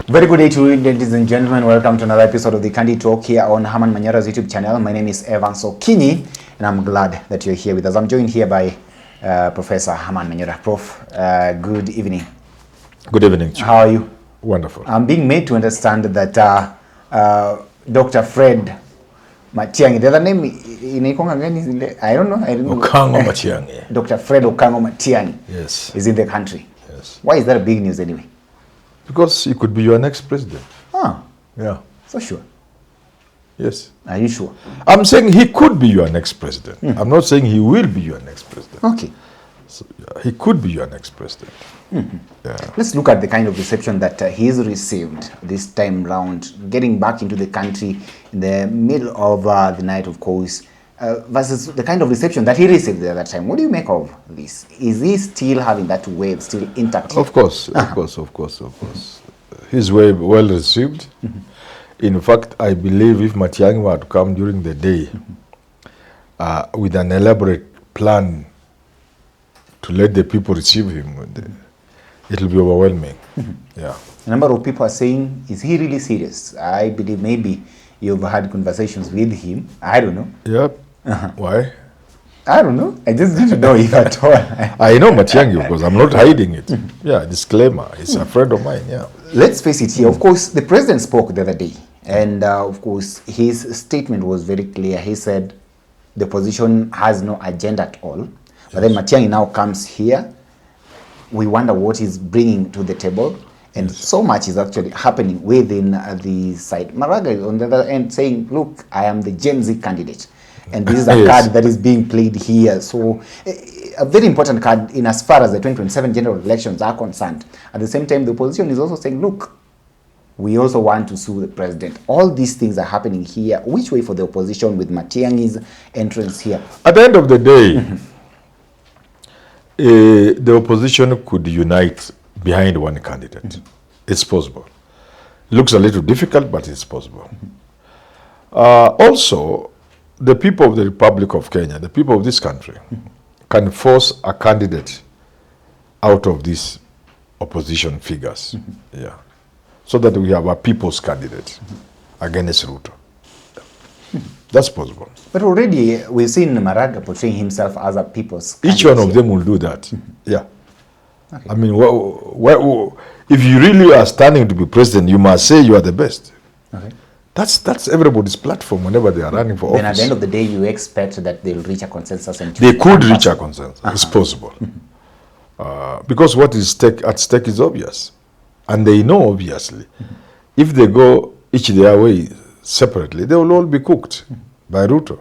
Very good day to you, ladies and gentlemen. Welcome to another episode of the Candy Talk here on Herman Manyora's YouTube channel. My name is Evan Sokini, and I'm glad that you're here with us. I'm joined here by Professor Herman Manyora. Prof, good evening. Good evening. How are you? Wonderful. I'm being made to understand that Dr. Fred Matiangi, the other name, I don't know. Okango Matiangi. Dr. Fred Okango Matiangi. Yes. Is in the country. Yes. Why is that a big news anyway? Because he could be your next president. Ah. Yeah. So sure. Yes. Are you sure? I'm saying he could be your next president. I'm not saying he will be your next president. Okay. So, yeah, he could be your next president. Yeah. Let's look at the kind of reception that he's received this time round, getting back into the country in the middle of the night, of course, versus the kind of reception that he received the other time. What do you make of this? Is he still having that wave still intact? Of course. He's well received. In fact, I believe if Matiangi were to come during the day with an elaborate plan to let the people receive him, it will be overwhelming. Yeah. A number of people are saying, is he really serious? I believe maybe you've had conversations with him. I don't know. Yep. Why? I don't know. I just didn't know if at all. I know Matiangi because I'm not hiding it. Yeah, disclaimer. He's a friend of mine, yeah. Let's face it here. Of course, the president spoke the other day. And of course, his statement was very clear. He said the opposition has no agenda at all. Yes. But then Matiangi now comes here. We wonder what he's bringing to the table. And so much is actually happening within the side. Maraga is on the other end saying, look, I am the Gen Z candidate. And this is a card that is being played here. So a very important card in as far as the 2027 general elections are concerned. At the same time, the opposition is also saying, look, we also want to sue the president. All these things are happening here. Which way for the opposition with Matiangi's entrance here? At the end of the day, the opposition could unite behind one candidate. It's possible. Looks a little difficult, but it's possible. Also, the people of the Republic of Kenya, the people of this country, can force a candidate out of these opposition figures. Yeah. So that we have a people's candidate against Ruto. That's possible. But already we've seen Maraga portraying himself as a people's candidate. Each one of them will do that. Yeah. Okay. I mean, if you really are standing to be president, you must say you are the best. Okay. That's everybody's platform whenever they are running for office. Then at the end of the day, you expect that they'll reach a consensus and they could reach a consensus. It's possible. Because what is at stake is obvious. And they know, obviously, if they go each their way separately, they will all be cooked by Ruto.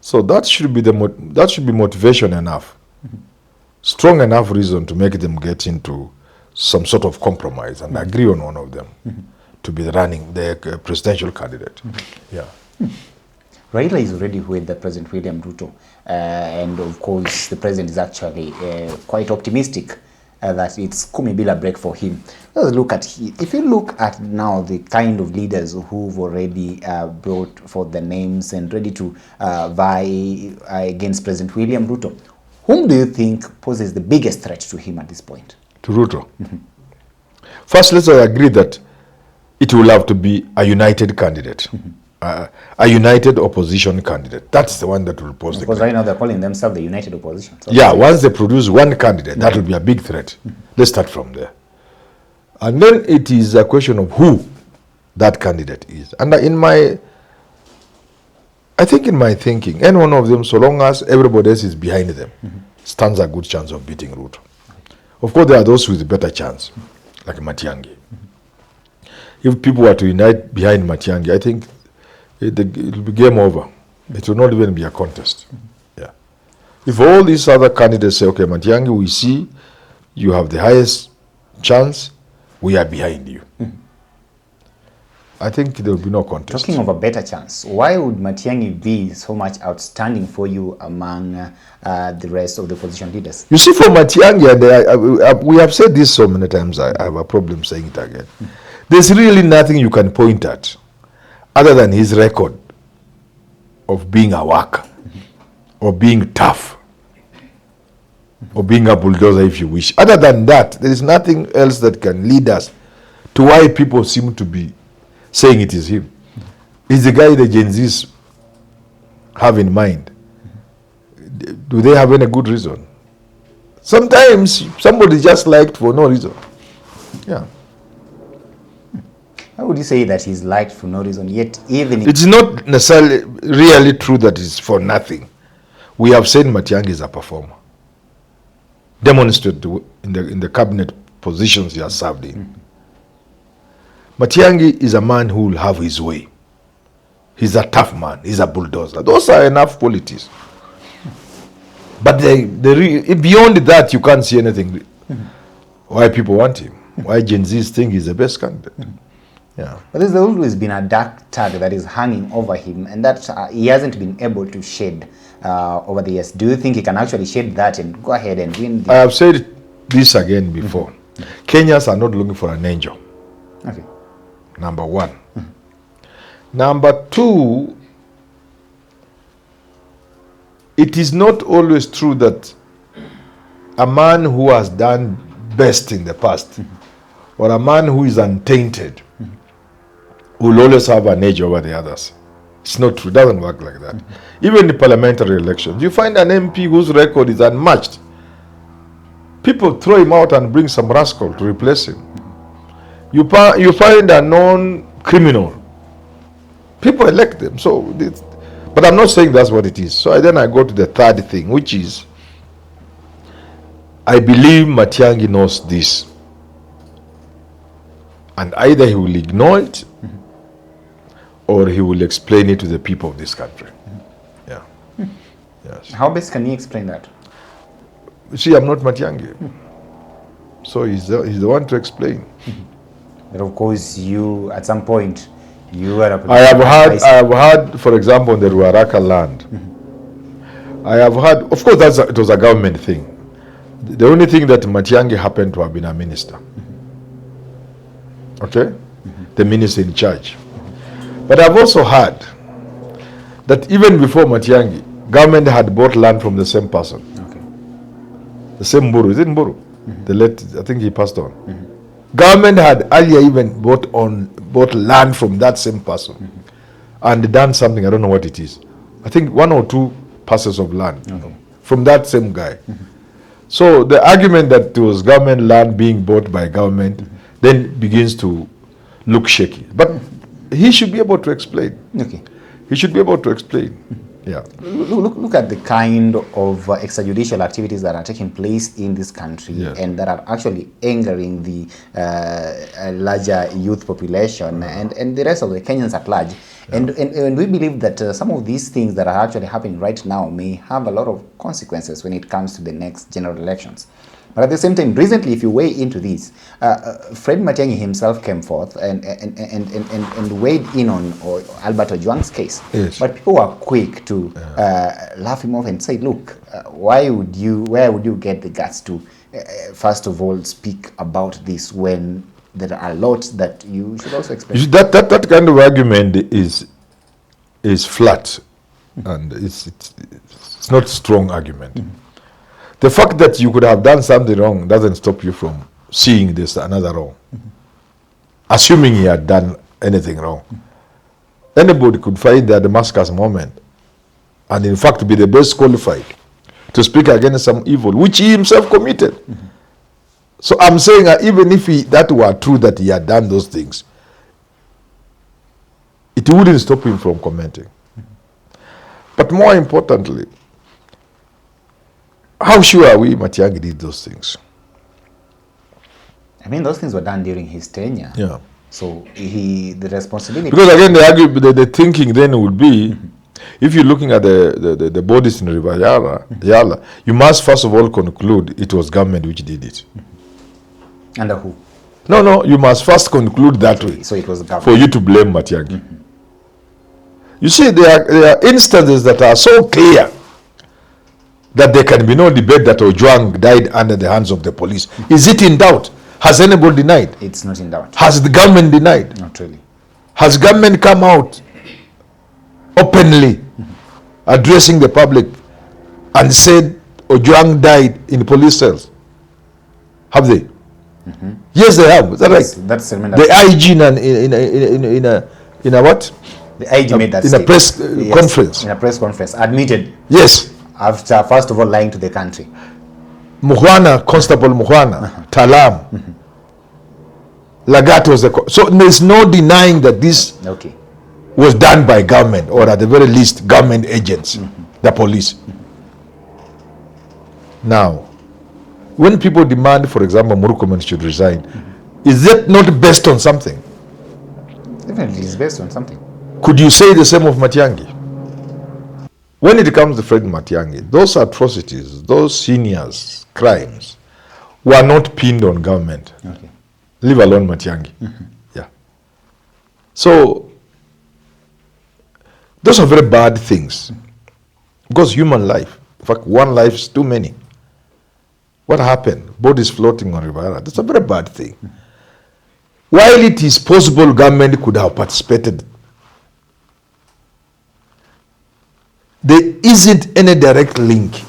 So that should be motivation enough, strong enough reason to make them get into some sort of compromise and agree on one of them to be running the presidential candidate. Yeah. Raila is already with the President William Ruto, and of course the president is actually quite optimistic that it's Kumibila break for him. Let's look at if you look at now the kind of leaders who've already brought forth the names and ready to vie against President William Ruto, whom do you think poses the biggest threat to him at this point? To Ruto. First, let's agree that it will have to be a united candidate, a united opposition candidate. That's the one that will pose the threat. Because right now they're calling themselves the united opposition. So yeah, once they produce one candidate, that will be a big threat. Let's start from there. And then it is a question of who that candidate is. And I think in my thinking, any one of them, so long as everybody else is behind them, stands a good chance of beating Ruto. Of course, there are those with a better chance, like Matiangi. If people were to unite behind Matiangi, I think it will be game over. It will not even be a contest. Yeah. If all these other candidates say, okay, Matiangi, we see you have the highest chance, we are behind you. I think there will be no contest. Talking of a better chance, why would Matiangi be so much outstanding for you among the rest of the opposition leaders? You see, for Matiangi, and we have said this so many times, I have a problem saying it again. There's really nothing you can point at other than his record of being a worker, or being tough, or being a bulldozer, if you wish. Other than that, there is nothing else that can lead us to why people seem to be saying it is him. Is the guy the Gen Zs have in mind? Do they have any good reason? Sometimes somebody just liked for no reason. Yeah. How would you say that he's liked for no reason, yet even... It's not necessarily really true that it's for nothing. We have said Matiangi is a performer. Demonstrated in the cabinet positions he has served in. Matiangi is a man who will have his way. He's a tough man. He's a bulldozer. Those are enough qualities. But beyond that, you can't see anything. Why people want him. Why Gen Zs think he's the best candidate. Yeah. But there's always been a dark tag that is hanging over him, and that he hasn't been able to shed over the years. Do you think he can actually shed that and go ahead and win? I have said this again before. Kenyans are not looking for an angel. Okay. Number one. Number two, it is not always true that a man who has done best in the past or a man who is untainted will always have an edge over the others. It's not true. It doesn't work like that. Even in parliamentary elections, you find an MP whose record is unmatched. People throw him out and bring some rascal to replace him. You find a non-criminal. People elect them. But I'm not saying that's what it is. So then I go to the third thing, which is, I believe Matiangi knows this. And either he will ignore it, or he will explain it to the people of this country. Yeah. Yes. How best can he explain that? You see, I'm not Matiangi. So he's the one to explain. But of course, you, at some point, you are a... I have had, for example, on the Ruaraka land, I have had, of course, it was a government thing. The only thing that Matiangi happened to have been a minister. Okay? The minister in charge. But I've also heard that even before Matiangi, government had bought land from the same person. Okay. The same Mburu. Is it Mburu? The late, I think he passed on. Government had earlier even bought land from that same person and done something, I don't know what it is. I think 1 or 2 parcels of land from that same guy. So the argument that it was government land being bought by government then begins to look shaky. But he should be able to explain. Okay. He should be able to explain. Yeah. Look at the kind of extrajudicial activities that are taking place in this country and that are actually angering the larger youth population and the rest of the Kenyans at large. And we believe that some of these things that are actually happening right now may have a lot of consequences when it comes to the next general elections. But at the same time, recently, if you weigh into this, Fred Matiangi himself came forth and weighed in on Albert Ojwang's case. Yes. But people were quick to laugh him off and say, look, where would you get the guts to, first of all, speak about this when there are a lot that you should also explain? That kind of argument is flat, and it's not a strong argument. The fact that you could have done something wrong doesn't stop you from seeing this another wrong. Assuming he had done anything wrong. Anybody could find the Damascus moment and in fact be the best qualified to speak against some evil which he himself committed. So I'm saying that even if that were true that he had done those things, it wouldn't stop him from commenting. But more importantly, how sure are we Matiangi did those things? I mean, those things were done during his tenure. Yeah. So the responsibility... Because again, the thinking then would be, if you're looking at the bodies in River Yala, you must first of all conclude it was government which did it. Under who? No, you must first conclude that way. So it was government. For you to blame Matiangi. You see, there are instances that are so clear that there can be no debate that Ojwang died under the hands of the police. Is it in doubt? Has anybody denied? It's not in doubt. Has the government denied? Not really. Has government come out openly addressing the public and said Ojwang died in police cells? Have they? Yes, they have. Is that Yes, right? that's The IG in a what? The IG made that in a statement. press Yes, conference. in a press conference, admitted Yes. after first of all lying to the country. Mukhwana, Constable Mukhwana, Talam, Lagat was so there's no denying that this Okay. was done by government, or at the very least government agents, the police. Now, when people demand, for example, Murkomen should resign, is that not based on something? Definitely, it's based on something. Could you say the same of Matiangi? When it comes to Fred Matiangi, those atrocities, those seniors, crimes, were not pinned on government. Okay. Leave alone Matiangi. Yeah. So, those are very bad things. Because human life, in fact, one life is too many. What happened? Bodies floating on Riviera. That's a very bad thing. While it is possible government could have participated, there isn't any direct link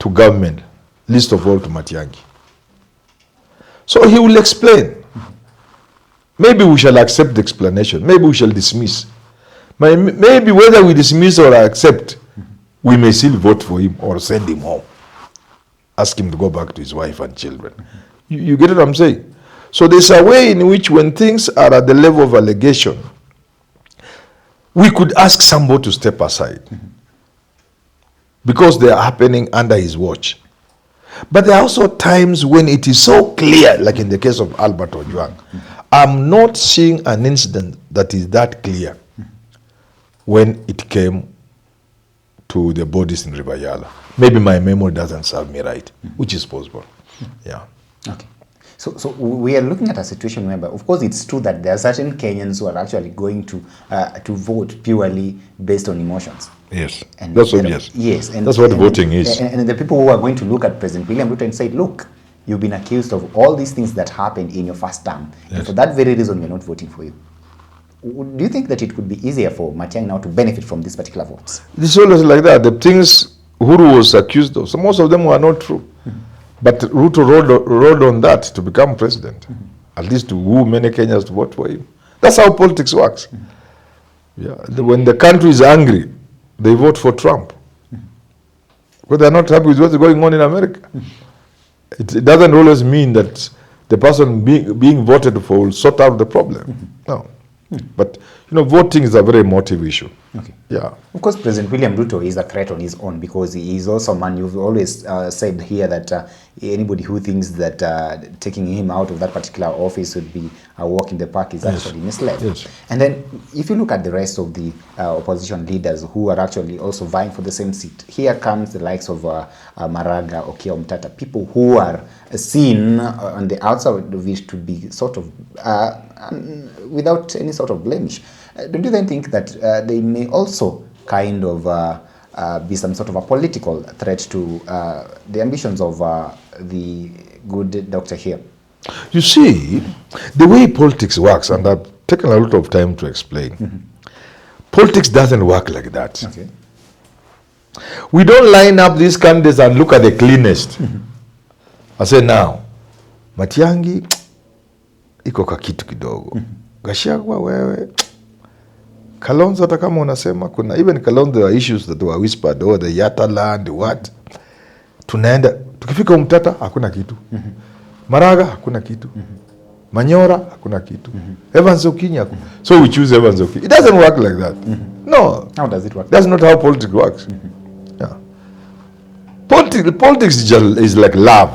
to government, least of all to Matiangi. So he will explain. Maybe we shall accept the explanation. Maybe we shall dismiss. Maybe whether we dismiss or accept, we may still vote for him or send him home. Ask him to go back to his wife and children. You get what I'm saying? So there's a way in which when things are at the level of allegation, we could ask somebody to step aside because they are happening under his watch. But there are also times when it is so clear, like in the case of Albert Ojwang. I'm not seeing an incident that is that clear when it came to the bodies in River Yala. Maybe my memory doesn't serve me right, which is possible. Yeah. Okay. So we are looking at a situation whereby, of course, it's true that there are certain Kenyans who are actually going to vote purely based on emotions. Yes, And that's obvious. Yes, and that's what voting is. And the people who are going to look at President William Ruto and say, look, you've been accused of all these things that happened in your first term, and for that very reason, we're not voting for you. Do you think that it could be easier for Matiangi now to benefit from these particular votes? It's always like that. The things Uhuru was accused of, so most of them were not true. But Ruto rode on that to become president, at least to woo many Kenyans to vote for him. That's how politics works. Yeah. When the country is angry, they vote for Trump. Because they're not happy with what's going on in America. It doesn't always mean that the person being voted for will sort out the problem. No. But, voting is a very emotive issue. Okay. Yeah. Of course, President William Ruto is a threat on his own because he is also a man. You've always said here that anybody who thinks that taking him out of that particular office would be a walk in the park is actually misled. Yes. And then if you look at the rest of the opposition leaders who are actually also vying for the same seat, here comes the likes of Maraga, Okiya Omtata, people who are seen on the outside of it to be sort of without any sort of blemish. Don't you then think that they may also kind of be some sort of a political threat to the ambitions of the good doctor here? You see, the way politics works, and I've taken a lot of time to explain, politics doesn't work like that. Okay. We don't line up these candidates and look at the cleanest. I say now, Matiangi, iko kakitu kidogo. Gachagua wewe, Kalonzo hata kama unasema kuna, even Kalonzo there are issues that were whispered, the Yatta land, what. Tunaenda, tukifika Umtata, hakuna kitu. Maraga, hakuna kitu. Manyora, hakuna kitu. Evans Okinya, so we choose Evans Okinya. It doesn't work like that. No. How does it work? That's not how politics works. Yeah. Politics is like love,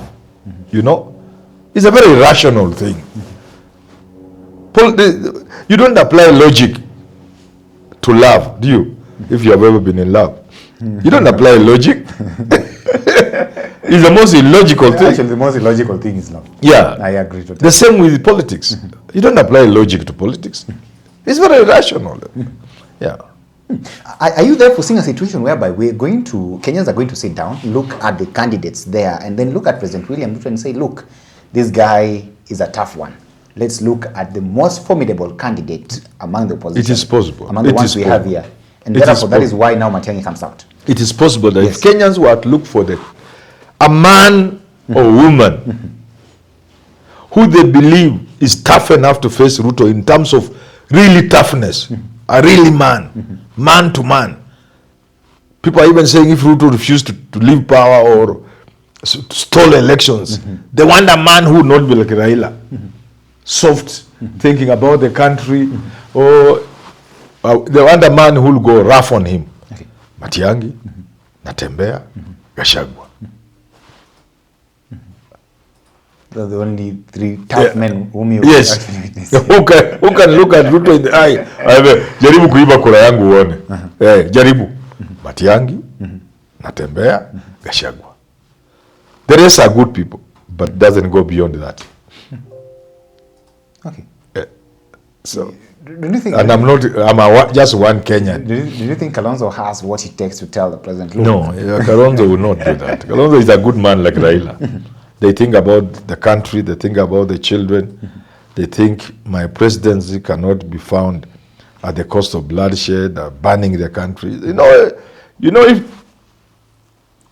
It's a very rational thing. You don't apply logic to love, do you? If you have ever been in love. You don't apply logic. It's the most illogical thing. Actually, the most illogical thing is love. Yeah. I agree to that. The same with politics. You don't apply logic to politics. It's very rational. Yeah. Are you therefore seeing a situation whereby Kenyans are going to sit down, look at the candidates there, and then look at President William Ruto and say, look, this guy is a tough one. Let's look at the most formidable candidate among the opposition. It is possible. Among the ones we have here. And therefore, that is why now Matiangi comes out. It is possible that if Kenyans were to look for a man or woman who they believe is tough enough to face Ruto in terms of really toughness, a really man, man to man. People are even saying if Ruto refused to leave power or stole elections, they want a man who would not be like Raila, soft, thinking about the country, or they want a man who will go rough on him. Okay. Matiangi, Natembea, Gachagua. They're the only three tough men whom you Yes. who can look at Ruto in the eye. Jaribu kuiba kura yangu uone. Jaribu. Matiangi, Natembea, Gachagua. The rest are good people, but doesn't go beyond that. Okay. So, do you think? and just one Kenyan. Do you think Kalonzo has what it takes to tell the president? Look, No, Kalonzo will not do that. Kalonzo is a good man like Raila. They think about the country, they think about the children, they think my presidency cannot be found at the cost of bloodshed, burning the country. You know, if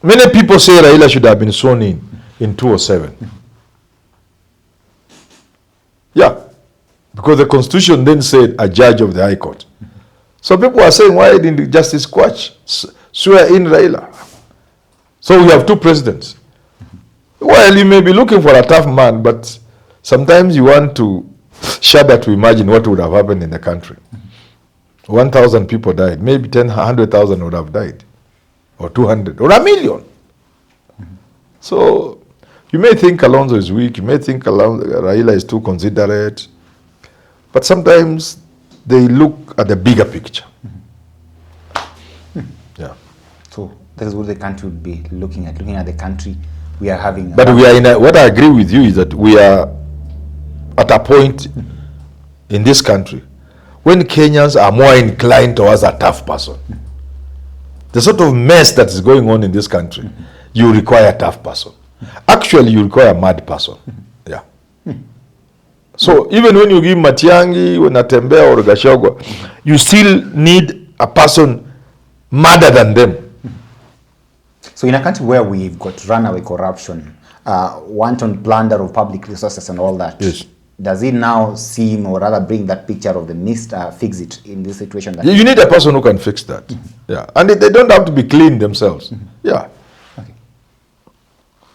many people say Raila should have been sworn in 2007. Yeah, because the constitution then said a judge of the High Court. So people are saying, why didn't Justice Quach swear in Raila? So we have two presidents. Well, you may be looking for a tough man, but sometimes you want to shudder to imagine what would have happened in the country. 1,000 people died. Maybe 100,000 would have died. Or 200. Or 1,000,000. So you may think Kalonzo is weak. You may think Raila is too considerate. But sometimes they look at the bigger picture. Yeah. So that is what the country would be looking at the country we are having. But we are what I agree with you is that we are at a point in this country when Kenyans are more inclined towards a tough person. The sort of mess that is going on in this country, you require a tough person. Actually, you require a mad person. Yeah. So even when you give Matiangi, Natembea or Gachagua, you still need a person madder than them. So in a country where we've got runaway corruption, wanton plunder of public resources and all that, yes. Does it now seem, or rather bring that picture of the fix it in this situation? That you need a person who can fix that. Yeah, and they don't have to be clean themselves. Yeah. Okay.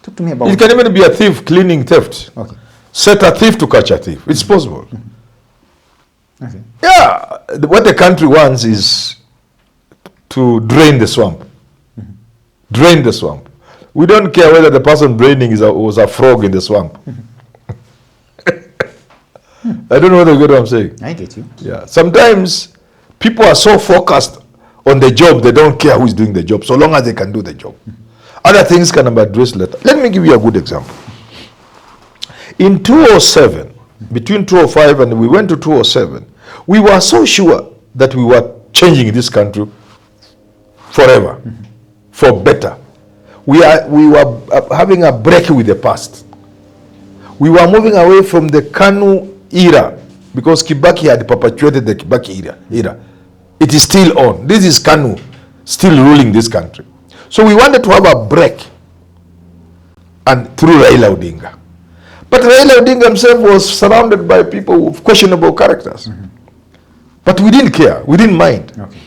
Talk to me about. It can even be a thief cleaning theft. Okay. Set a thief to catch a thief. It's possible. Okay. Yeah, what the country wants is to drain the swamp. Drain the swamp. We don't care whether the person draining was a frog in the swamp. I don't know whether you get what I'm saying. I get you. Yeah. Sometimes people are so focused on the job, they don't care who's doing the job, so long as they can do the job. Other things can be addressed later. Let me give you a good example. In 2007, between 2005 and we went to 2007, we were so sure that we were changing this country forever, for better. We were having a break with the past. We were moving away from the KANU era because Kibaki had perpetuated the Kibaki era. It is still on. This is KANU still ruling this country. So we wanted to have a break, and through Raila Odinga. But Raila Odinga himself was surrounded by people with questionable characters. But we didn't care. We didn't mind. Okay.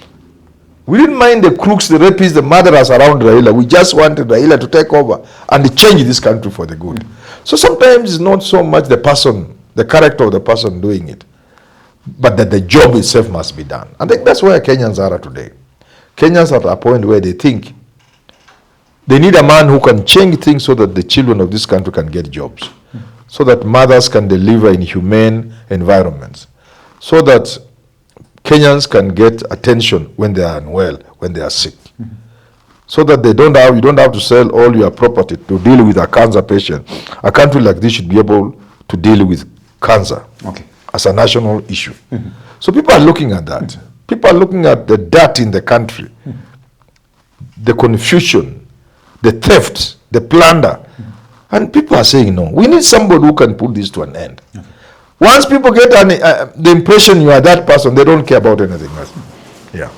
We didn't mind the crooks, the rapists, the murderers around Raila. We just wanted Raila to take over and change this country for the good. So sometimes it's not so much the person, the character of the person doing it, but that the job itself must be done. I think that's where Kenyans are today. Kenyans are at a point where they think they need a man who can change things so that the children of this country can get jobs, so that mothers can deliver in humane environments, so that Kenyans can get attention when they are unwell, when they are sick, so that you don't have to sell all your property to deal with a cancer patient. A country like this should be able to deal with cancer as a national issue. So people are looking at that. People are looking at the dirt in the country, the confusion, the theft, the plunder. And people are saying, no, we need somebody who can put this to an end. Once people get the impression you are that person, they don't care about anything else. Yeah.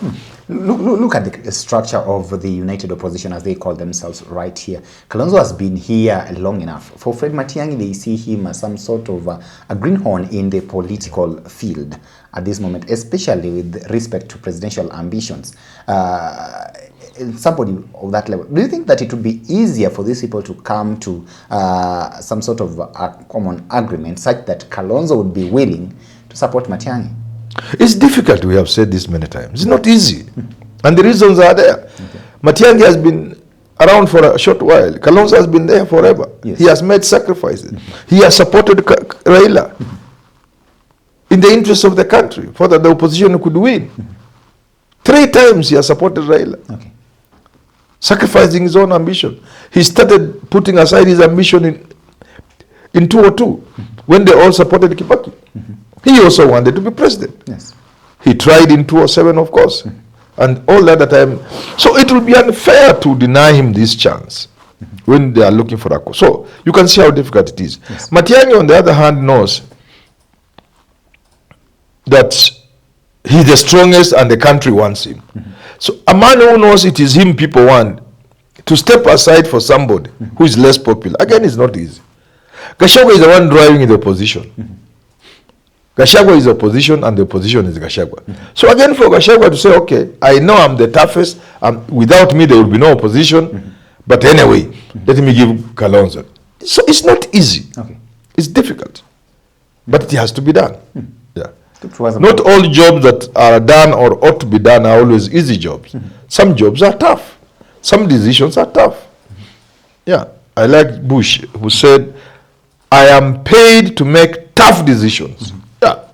Look at the structure of the United Opposition, as they call themselves right here. Kalonzo has been here long enough. For Fred Matiangi, they see him as some sort of a greenhorn in the political field at this moment, especially with respect to presidential ambitions. Somebody of that level. Do you think that it would be easier for these people to come to some sort of a common agreement such that Kalonzo would be willing to support Matiangi? It's difficult, we have said this many times. It's not easy. And the reasons are there. Okay. Matiangi has been around for a short while. Kalonzo has been there forever. Yes. He has made sacrifices. He has supported Raila in the interest of the country, for that the opposition could win. 3 times he has supported Raila. Okay. Sacrificing his own ambition. He started putting aside his ambition in 2002 when they all supported Kibaki. He also wanted to be president. Yes. He tried in 2007, of course, and all that time. So it will be unfair to deny him this chance when they are looking for a cause. So you can see how difficult it is. Yes. Matiangi, on the other hand, knows that he's the strongest and the country wants him. So a man who knows it is him people want, to step aside for somebody who is less popular, again, is not easy. Gachagua is the one driving in the opposition. Gachagua is opposition and the opposition is Gachagua. So again, for Gachagua to say, okay, I know I'm the toughest, without me there will be no opposition, but anyway, let me give Kalonzo. So it's not easy. Okay. It's difficult, but it has to be done. Yeah. Not all jobs that are done or ought to be done are always easy jobs. Some jobs are tough. Some decisions are tough. Yeah. I like Bush, who said, I am paid to make tough decisions. Yeah.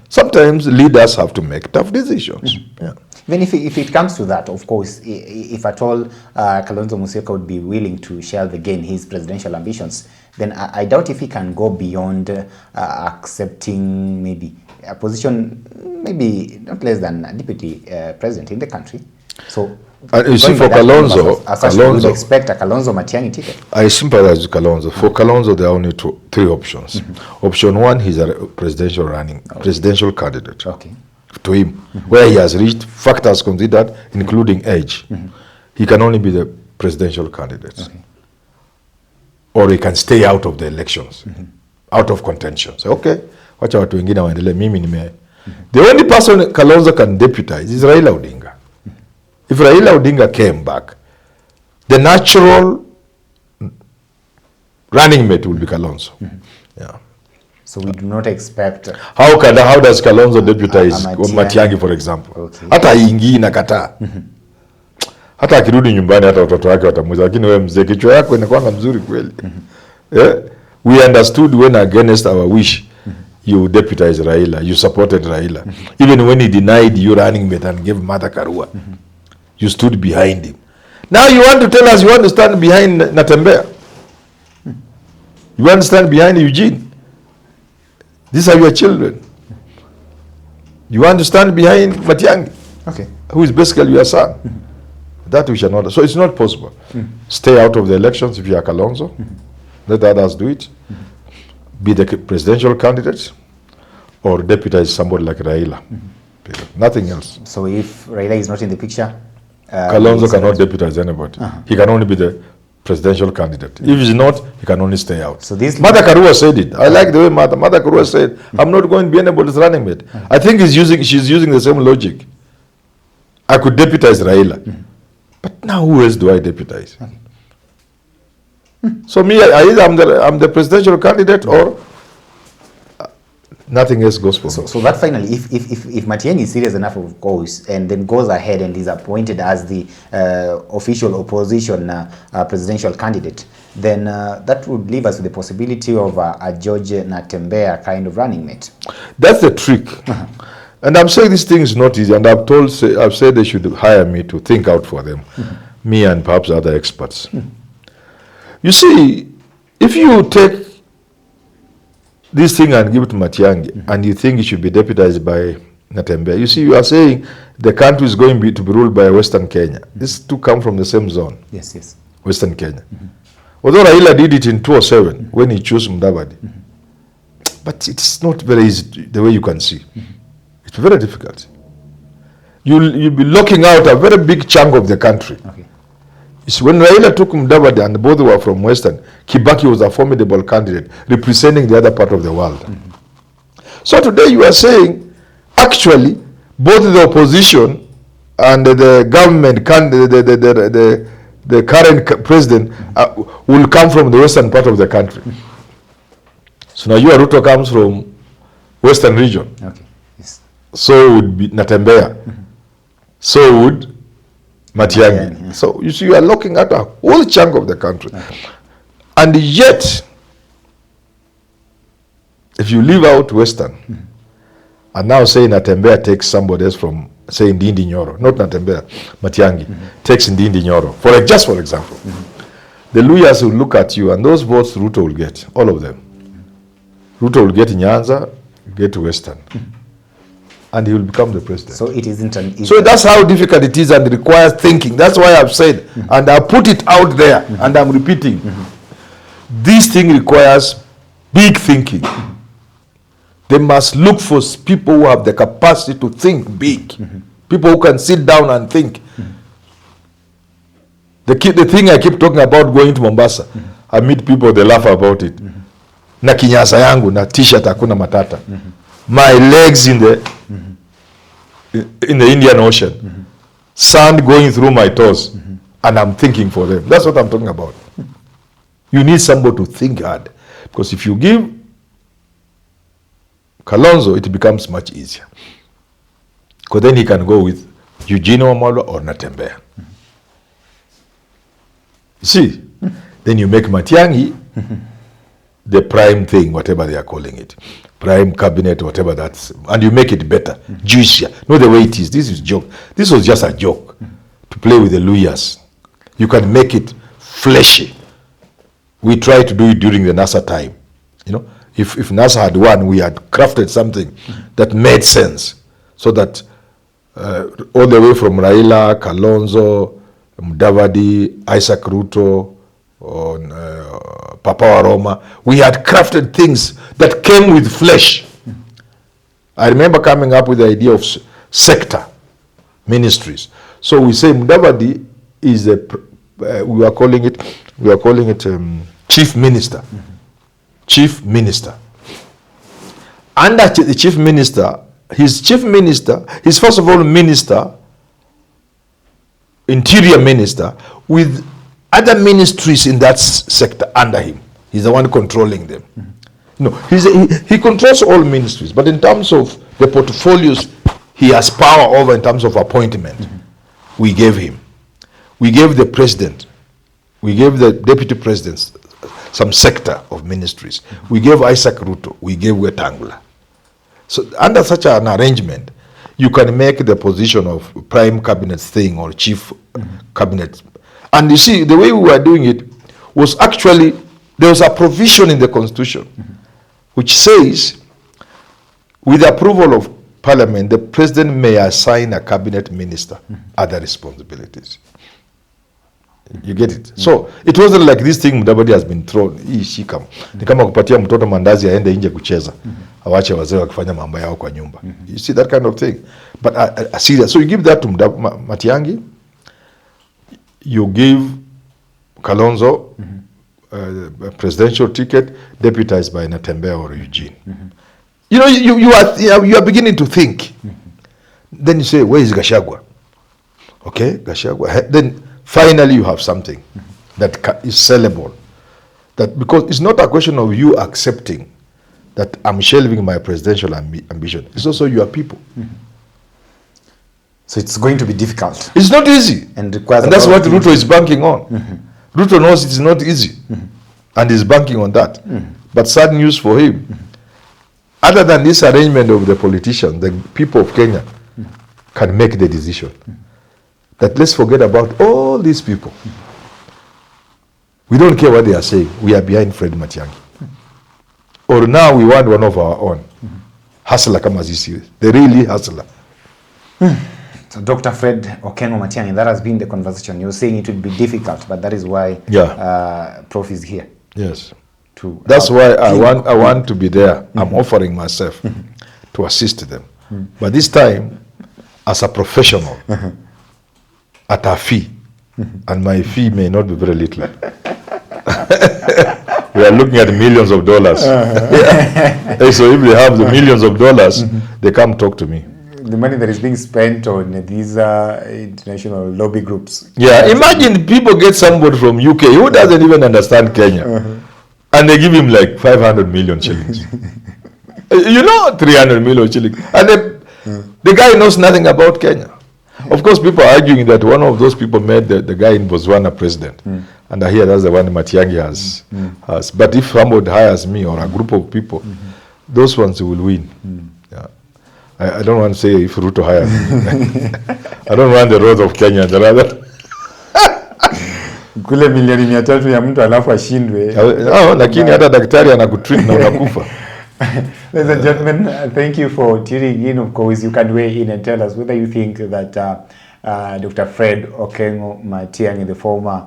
Sometimes leaders have to make tough decisions. Yeah. Even if it comes to that, of course, if at all Kalonzo Musyoka would be willing to shelve again his presidential ambitions, then I doubt if he can go beyond accepting maybe a position, maybe not less than a deputy president in the country. So, you see, for Kalonzo, Kalonzo expect a Kalonzo Matiangi ticket. I sympathize with Kalonzo. For Kalonzo, there are only 3 options. Option 1, he's a presidential candidate. Okay. To him, where he has reached, factors considered, including age. He can only be the presidential candidate. Okay. Or he can stay out of the elections, out of contention. So, okay, wacha watu wengine waendelee, mimi nime. The only person Kalonzo can deputize is Raila Odinga. If Raila Odinga came back, the natural running mate will be Kalonzo. Yeah. So we do not expect. How does Kalonzo deputize Matiangi, for example? Okay. Hata ingi inakataa. Hata akirudi nyumbani hata watoto wake watamuuliza, lakini wewe mzee kichwa yako inakuwa mzuri kweli. Yeah? We understood when against our wish you deputized Raila, you supported Raila. Even when he denied you running mate and gave Martha Karua, you stood behind him. Now you want to tell us you want to stand behind Natembea? You want to stand behind Eugene? These are your children. You want to stand behind Matiangi? Okay. Who is basically your son? That we shall not. So it's not possible. Stay out of the elections if you are Kalonzo. Let others do it. Be the presidential candidate or deputize somebody like Raila. Nothing else. So if Raila is not in the picture, Kalonzo cannot deputize anybody. He can only be the presidential candidate. If he's not, he can only stay out. So this Martha Karua said it. I like the way Martha Karua said, I'm not going to be anybody's running mate. I think she's using the same logic. I could deputize Raila. But now who else do I deputize? So me, either I'm the presidential candidate or nothing else goes for me. So that finally, if Matiangi is serious enough, of course, and then goes ahead and is appointed as the official opposition presidential candidate, then that would leave us with the possibility of a George Natembea kind of running mate. That's the trick. And I'm saying this thing is not easy, and I've said they should hire me to think out for them, me and perhaps other experts. You see, if you take this thing and give it to Matiangi, and you think it should be deputized by Natembea, you see, you are saying the country is going to be ruled by Western Kenya. These two come from the same zone. Yes. Western Kenya. Although Raila did it in 2007 when he chose Mudavadi. But it's not very easy the way you can see. It's very difficult. you'll be locking out a very big chunk of the country. Okay. So when Raila took Mudavadi and both were from Western, Kibaki was a formidable candidate representing the other part of the world. So today you are saying, actually, both the opposition and the government, the current president will come from the western part of the country. So now your Ruto comes from western region. Okay. Yes. So would be Natembea. So would Matiangi. Yeah. So you see, you are looking at a whole chunk of the country. Okay. And yet, if you leave out western, and now say Natembea takes somebody else from, say, Ndindi Nyoro, not Natembea, Matiangi, takes Ndindi Nyoro, just for example, the Luyas will look at you, and those votes Ruto will get, all of them. Ruto will get Nyanza, get western, and he will become the president. So it isn't an easy. So that's how difficult it is and requires thinking. That's why I've said, and I put it out there, and I'm repeating, this thing requires big thinking. They must look for people who have the capacity to think big. People who can sit down and think. The thing I keep talking about going to Mombasa, I meet people, they laugh about it. Na kinyasa yangu, na t-shirt hakuna matata. My legs in the Indian Ocean. Sand going through my toes. And I'm thinking for them. That's what I'm talking about. You need somebody to think hard. Because if you give Kalonzo, it becomes much easier. Because then he can go with Eugene Wamalwa or Natembea. You see? Then you make Matiangi the prime thing, whatever they are calling it. Prime cabinet, whatever that's. And you make it better, juicier. Not the way it is. This is joke. This was just a joke to play with the Luyas. You can make it fleshy. We tried to do it during the NASA time. You know, if NASA had won, we had crafted something that made sense, so that all the way from Raila, Kalonzo, Mudavadi, Isaac Ruto, Papa Waroma, we had crafted things that came with flesh. I remember coming up with the idea of sector ministries. So we say Mudavadi is we are calling it chief minister. Chief minister. Under the chief minister, he's first of all minister, interior minister, with other ministries in that sector under him. He's the one controlling them. No, he controls all ministries, but in terms of the portfolios he has power over in terms of appointment, we gave him. We gave the president, we gave the deputy presidents some sector of ministries. We gave Isaac Ruto, we gave Wetangula. So under such an arrangement, you can make the position of prime cabinet thing or chief cabinet. And you see, the way we were doing it was actually, there was a provision in the constitution which says, with approval of parliament, the president may assign a cabinet minister other responsibilities. You get it? So it wasn't like this thing Mudavadi has been thrown. Ni kama kupatia mtoto mandazi aende nje kucheza. Awache wazee wakifanya mambo yao kwa nyumba. You see that kind of thing. But serious. So you give that to Matiangi. You give Kalonzo a presidential ticket deputized by Natembea or Eugene. You know, you are beginning to think. Then you say, where is Gachagua? Okay, Gachagua. Then finally you have something that is sellable. That, because it's not a question of you accepting that I'm shelving my presidential ambition. It's also your people. So it's going to be difficult. It's not easy. And that's what Ruto is banking on. Ruto knows it's not easy. And he's banking on that. But sad news for him. Other than this arrangement of the politicians, the people of Kenya can make the decision. That let's forget about all these people. We don't care what they are saying. We are behind Fred Matiangi. Or now we want one of our own. Hustler kama sisi. The really hustler. So Dr. Fred Okengo Matiangi, that has been the conversation. You're saying it would be difficult, but that is why Prof is here. Yes. That's why I want to be there. I'm offering myself to assist them. But this time, as a professional at a fee, and my fee may not be very little. We are looking at millions of dollars. Yeah. So if they have the millions of dollars, they come talk to me. The money that is being spent on these international lobby groups. Yeah, imagine people get somebody from UK who doesn't even understand Kenya, and they give him like 500 million shillings. 300 million shillings. And the guy knows nothing about Kenya. Of course, people are arguing that one of those people made the guy in Botswana president. And I hear that's the one Matiangi has. But if somebody hires me or a group of people, those ones will win. Yeah. I don't want to say if Ruto hires me. I don't run the roads of Kenya. Kule milioni 300 ya mtu alafu ashindwe. Lakini hata daktari anakutreat na unakufa. Ladies and gentlemen, thank you for tuning in. Of course, you can weigh in and tell us whether you think that Dr. Fred Okengo Matiangi, the former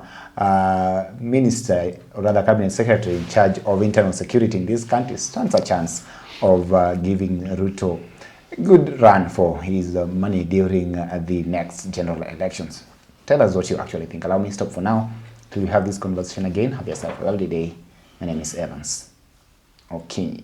minister, or rather cabinet secretary in charge of internal security in this country, stands a chance of giving Ruto a good run for his money during the next general elections. Tell us what you actually think. Allow me to stop for now till we have this conversation again. Have yourself a lovely day. My name is Evans. Okay.